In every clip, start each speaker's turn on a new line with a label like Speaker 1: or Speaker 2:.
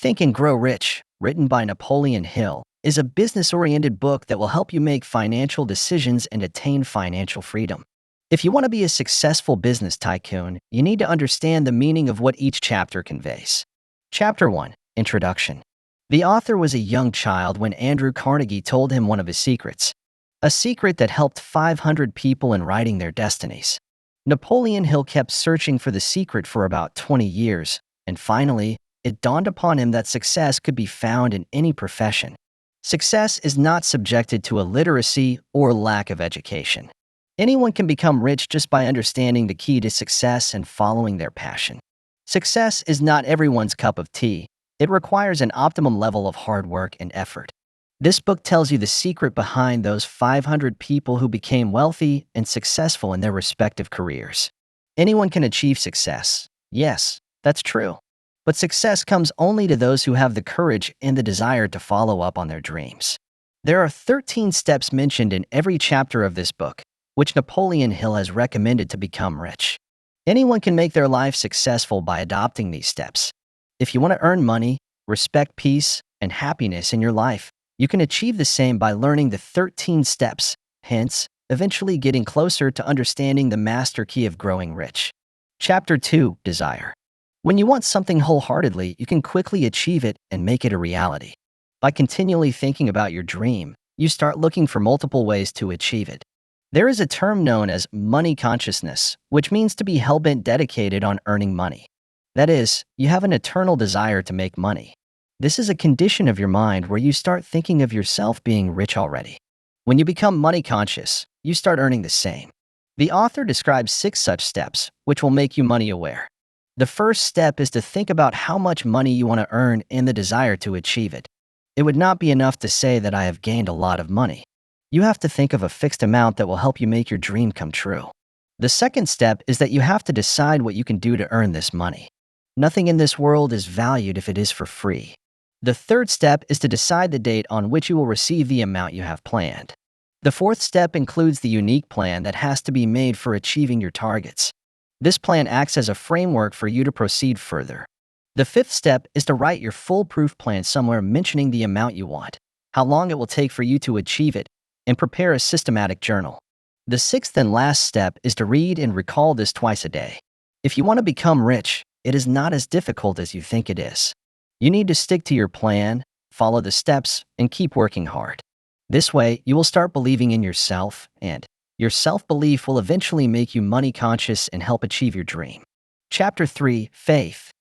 Speaker 1: Think and Grow Rich, written by Napoleon Hill, is a business-oriented book that will help you make financial decisions and attain financial freedom. If you want to be a successful business tycoon, you need to understand the meaning of what each chapter conveys. Chapter 1. Introduction. The author was a young child when Andrew Carnegie told him one of his secrets. A secret that helped 500 people in writing their destinies. Napoleon Hill kept searching for the secret for about 20 years, and finally, it dawned upon him that success could be found in any profession. Success is not subjected to illiteracy or lack of education. Anyone can become rich just by understanding the key to success and following their passion. Success is not everyone's cup of tea. It requires an optimum level of hard work and effort. This book tells you the secret behind those 500 people who became wealthy and successful in their respective careers. Anyone can achieve success. Yes, that's true. But success comes only to those who have the courage and the desire to follow up on their dreams. There are 13 steps mentioned in every chapter of this book, which Napoleon Hill has recommended to become rich. Anyone can make their life successful by adopting these steps. If you want to earn money, respect peace, and happiness in your life, you can achieve the same by learning the 13 steps, hence, eventually getting closer to understanding the master key of growing rich. Chapter 2. Desire. When you want something wholeheartedly, you can quickly achieve it and make it a reality. By continually thinking about your dream, you start looking for multiple ways to achieve it. There is a term known as money consciousness, which means to be hell-bent dedicated on earning money. That is, you have an eternal desire to make money. This is a condition of your mind where you start thinking of yourself being rich already. When you become money conscious, you start earning the same. The author describes 6 such steps, which will make you money aware. The first step is to think about how much money you want to earn and the desire to achieve it. It would not be enough to say that I have gained a lot of money. You have to think of a fixed amount that will help you make your dream come true. The second step is that you have to decide what you can do to earn this money. Nothing in this world is valued if it is for free. The third step is to decide the date on which you will receive the amount you have planned. The fourth step includes the unique plan that has to be made for achieving your targets. This plan acts as a framework for you to proceed further. The fifth step is to write your foolproof plan somewhere mentioning the amount you want, how long it will take for you to achieve it, and prepare a systematic journal. The sixth and last step is to read and recall this twice a day. If you want to become rich, it is not as difficult as you think it is. You need to stick to your plan, follow the steps, and keep working hard. This way, you will start believing in yourself, and your self-belief will eventually make you money conscious and help achieve your dream. Chapter 3. Faith.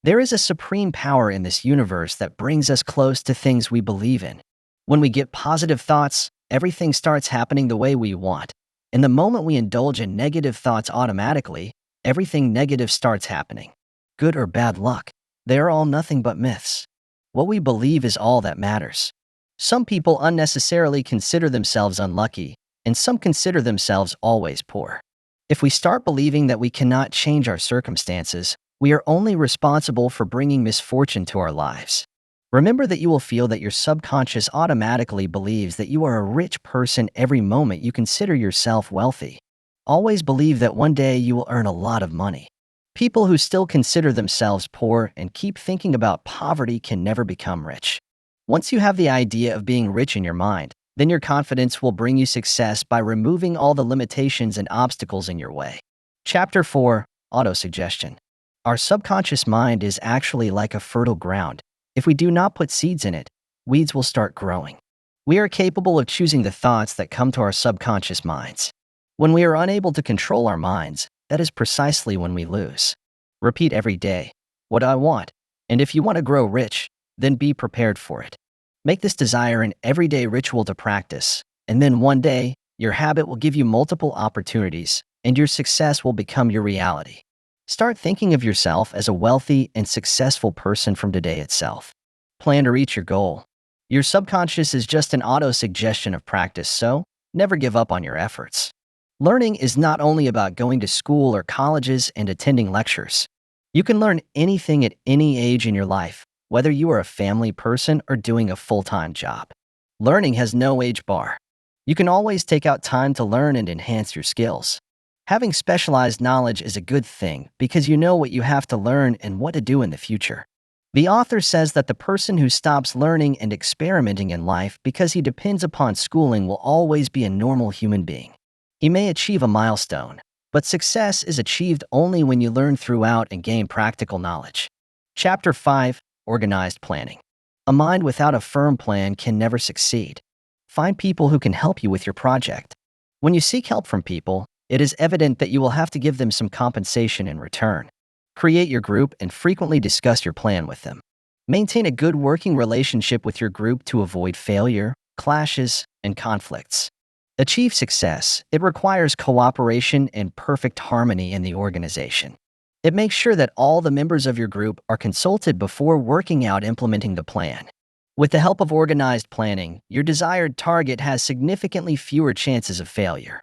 Speaker 1: There is a supreme power in this universe that brings us close to things we believe in. When we get positive thoughts, everything starts happening the way we want. And the moment we indulge in negative thoughts automatically, everything negative starts happening. Good or bad luck, they are all nothing but myths. What we believe is all that matters. Some people unnecessarily consider themselves unlucky, and some consider themselves always poor. If we start believing that we cannot change our circumstances, we are only responsible for bringing misfortune to our lives. Remember that you will feel that your subconscious automatically believes that you are a rich person every moment you consider yourself wealthy. Always believe that one day you will earn a lot of money. People who still consider themselves poor and keep thinking about poverty can never become rich. Once you have the idea of being rich in your mind, then your confidence will bring you success by removing all the limitations and obstacles in your way. Chapter 4. Autosuggestion. Our subconscious mind is actually like a fertile ground. If we do not put seeds in it, weeds will start growing. We are capable of choosing the thoughts that come to our subconscious minds. When we are unable to control our minds, that is precisely when we lose. Repeat every day, "What do I want?" And if you want to grow rich, then be prepared for it. Make this desire an everyday ritual to practice, and then one day, your habit will give you multiple opportunities, and your success will become your reality. Start thinking of yourself as a wealthy and successful person from today itself. Plan to reach your goal. Your subconscious is just an auto-suggestion of practice, so never give up on your efforts. Learning is not only about going to school or colleges and attending lectures. You can learn anything at any age in your life, whether you are a family person or doing a full-time job. Learning has no age bar. You can always take out time to learn and enhance your skills. Having specialized knowledge is a good thing because you know what you have to learn and what to do in the future. The author says that the person who stops learning and experimenting in life because he depends upon schooling will always be a normal human being. He may achieve a milestone, but success is achieved only when you learn throughout and gain practical knowledge. Chapter 5: Organized Planning. A mind without a firm plan can never succeed. Find people who can help you with your project. When you seek help from people, it is evident that you will have to give them some compensation in return. Create your group and frequently discuss your plan with them. Maintain a good working relationship with your group to avoid failure, clashes, and conflicts. Achieve success. It requires cooperation and perfect harmony in the organization. It makes sure that all the members of your group are consulted before working out implementing the plan. With the help of organized planning, your desired target has significantly fewer chances of failure.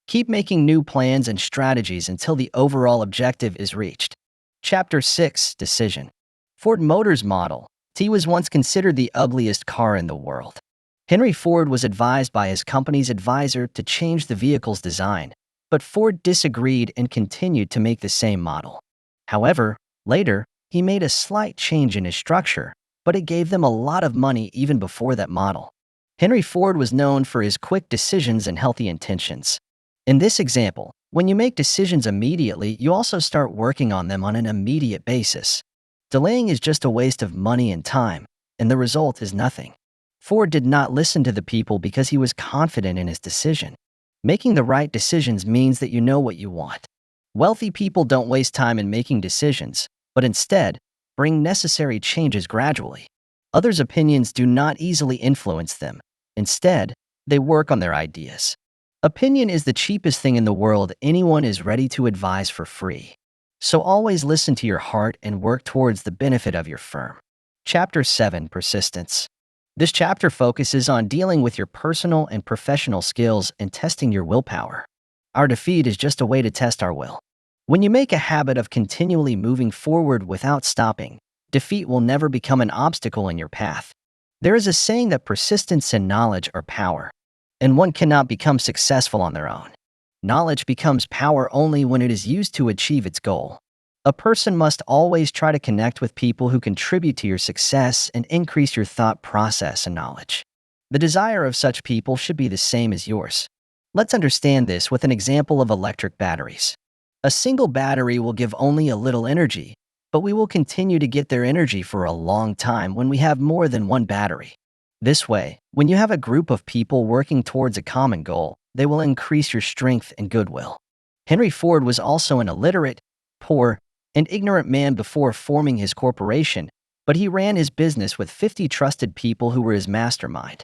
Speaker 1: Keep making new plans and strategies until the overall objective is reached. Chapter 6: Decision. Ford Motor's Model T was once considered the ugliest car in the world. Henry Ford was advised by his company's advisor to change the vehicle's design, but Ford disagreed and continued to make the same model. However, later, he made a slight change in his structure, but it gave them a lot of money even before that model. Henry Ford was known for his quick decisions and healthy intentions. In this example, when you make decisions immediately, you also start working on them on an immediate basis. Delaying is just a waste of money and time, and the result is nothing. Ford did not listen to the people because he was confident in his decision. Making the right decisions means that you know what you want. Wealthy people don't waste time in making decisions, but instead, bring necessary changes gradually. Others' opinions do not easily influence them. Instead, they work on their ideas. Opinion is the cheapest thing in the world anyone is ready to advise for free. So always listen to your heart and work towards the benefit of your firm. Chapter 7: Persistence. This chapter focuses on dealing with your personal and professional skills and testing your willpower. Our defeat is just a way to test our will. When you make a habit of continually moving forward without stopping, defeat will never become an obstacle in your path. There is a saying that persistence and knowledge are power, and one cannot become successful on their own. Knowledge becomes power only when it is used to achieve its goal. A person must always try to connect with people who contribute to your success and increase your thought process and knowledge. The desire of such people should be the same as yours. Let's understand this with an example of electric batteries. A single battery will give only a little energy, but we will continue to get their energy for a long time when we have more than one battery. This way, when you have a group of people working towards a common goal, they will increase your strength and goodwill. Henry Ford was also an illiterate, poor, and ignorant man before forming his corporation, but he ran his business with 50 trusted people who were his mastermind.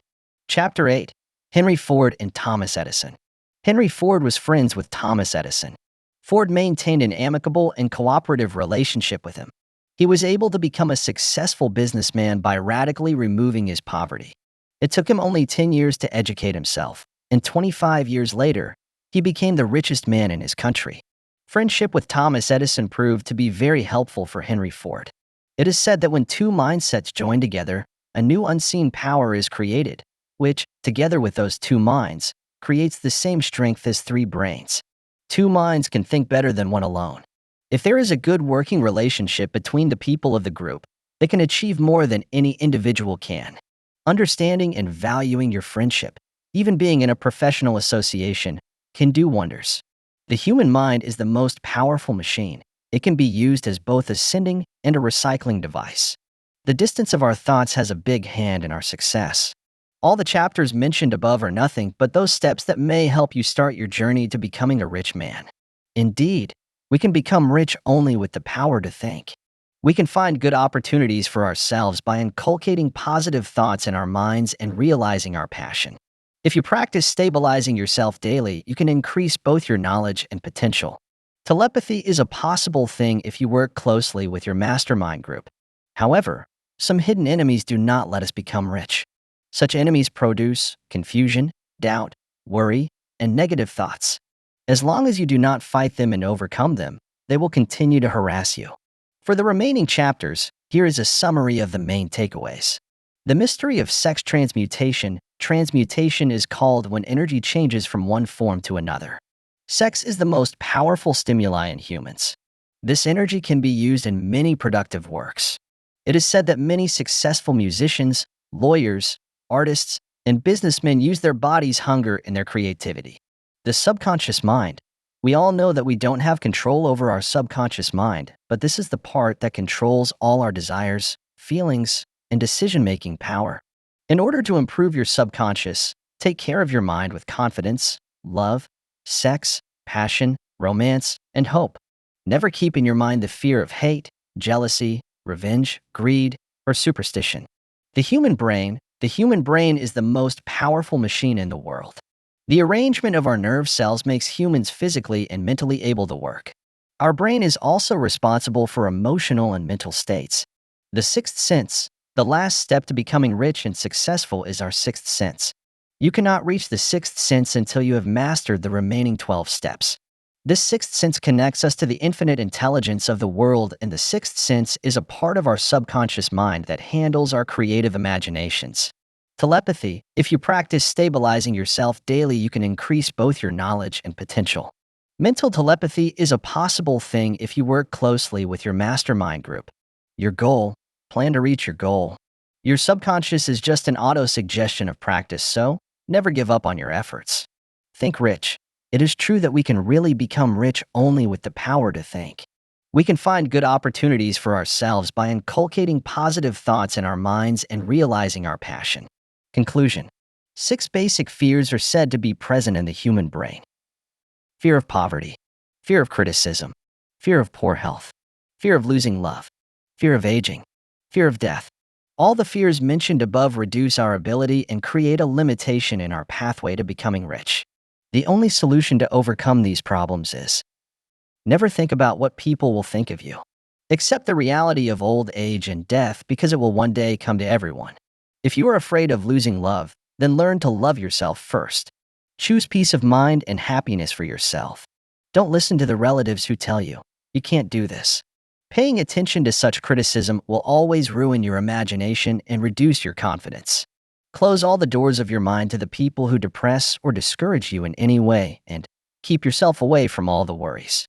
Speaker 1: Chapter 8: Henry Ford and Thomas Edison. Henry Ford was friends with Thomas Edison. Ford maintained an amicable and cooperative relationship with him. He was able to become a successful businessman by radically removing his poverty. It took him only 10 years to educate himself, and 25 years later, he became the richest man in his country. Friendship with Thomas Edison proved to be very helpful for Henry Ford. It is said that when two mindsets join together, a new unseen power is created, which, together with those two minds, creates the same strength as three brains. Two minds can think better than one alone. If there is a good working relationship between the people of the group, they can achieve more than any individual can. Understanding and valuing your friendship, even being in a professional association, can do wonders. The human mind is the most powerful machine. It can be used as both a sending and a recycling device. The distance of our thoughts has a big hand in our success. All the chapters mentioned above are nothing but those steps that may help you start your journey to becoming a rich man. Indeed, we can become rich only with the power to think. We can find good opportunities for ourselves by inculcating positive thoughts in our minds and realizing our passion. If you practice stabilizing yourself daily, you can increase both your knowledge and potential. Telepathy is a possible thing if you work closely with your mastermind group. However, some hidden enemies do not let us become rich. Such enemies produce confusion, doubt, worry, and negative thoughts. As long as you do not fight them and overcome them, they will continue to harass you. For the remaining chapters, here is a summary of the main takeaways. The mystery of sex transmutation. Transmutation is called when energy changes from one form to another. Sex is the most powerful stimuli in humans. This energy can be used in many productive works. It is said that many successful musicians, lawyers, artists, and businessmen use their body's hunger and their creativity. The subconscious mind. We all know that we don't have control over our subconscious mind, but this is the part that controls all our desires, feelings, and decision-making power. In order to improve your subconscious, take care of your mind with confidence, love, sex, passion, romance, and hope. Never keep in your mind the fear of hate, jealousy, revenge, greed, or superstition. The human brain is the most powerful machine in the world. The arrangement of our nerve cells makes humans physically and mentally able to work. Our brain is also responsible for emotional and mental states. The sixth sense, the last step to becoming rich and successful, is our sixth sense. You cannot reach the sixth sense until you have mastered the remaining 12 steps. This sixth sense connects us to the infinite intelligence of the world, and the sixth sense is a part of our subconscious mind that handles our creative imaginations. Telepathy. If you practice stabilizing yourself daily, you can increase both your knowledge and potential. Mental telepathy is a possible thing if you work closely with your mastermind group. Your goal. Plan to reach your goal. Your subconscious is just an auto-suggestion of practice, so never give up on your efforts. Think rich. It is true that we can really become rich only with the power to think. We can find good opportunities for ourselves by inculcating positive thoughts in our minds and realizing our passion. Conclusion. 6 basic fears are said to be present in the human brain. Fear of poverty, fear of criticism, fear of poor health, fear of losing love, fear of aging, fear of death. All the fears mentioned above reduce our ability and create a limitation in our pathway to becoming rich. The only solution to overcome these problems is never think about what people will think of you. Accept the reality of old age and death because it will one day come to everyone. If you are afraid of losing love, then learn to love yourself first. Choose peace of mind and happiness for yourself. Don't listen to the relatives who tell you, you can't do this. Paying attention to such criticism will always ruin your imagination and reduce your confidence. Close all the doors of your mind to the people who depress or discourage you in any way, and keep yourself away from all the worries.